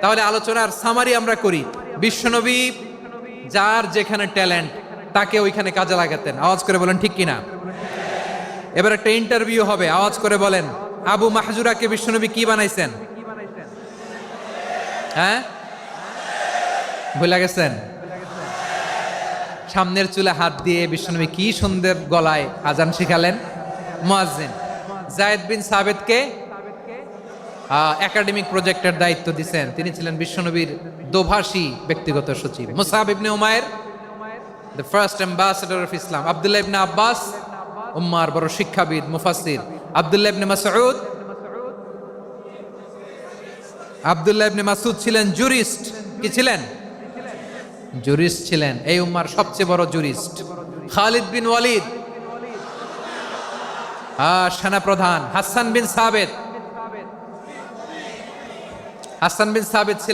তাহলে আলোচনার সামারি আমরা করি। বিশ্বনবী যার যেখানে ট্যালেন্ট তাকে ওইখানে কাজে লাগাতেন। আওয়াজ করে বলেন ঠিক কিনা? এবার একটা ইন্টারভিউ হবে, আওয়াজ করে বলেন আবু মাহজুরাকে বিশ্বনবী কি বানাইছেন? হ্যাঁ, ভুলে গেছেন? সামনের চুলে হাত দিয়ে বিশ্বনবী কি সুন্দর গলায় আজান শিখালেন। মুয়াজ্জিন। যায়েদ বিন সাবেতকে একাডেমিক প্রজেক্টের দায়িত্ব দিয়েছেন, তিনি ছিলেন বিশ্বনবীর দোভাষী ব্যক্তিগত সচিব। Musab ibn Umair the first ambassador of Islam. Abdullah ibn Abbas উম্মার বড় শিক্ষাবিদ মুফাসসির। আব্দুল্লাহ ইবনে মাসউদ ছিলেন জুরিস্ট। কি ছিলেন? জুরিস্ট ছিলেন, এই উম্মার সবচেয়ে বড় জুরিস্ট। খালিদ বিন ওয়ালিদ সেনাপ্রধান। হাসান বিন সাবিত ছিলেন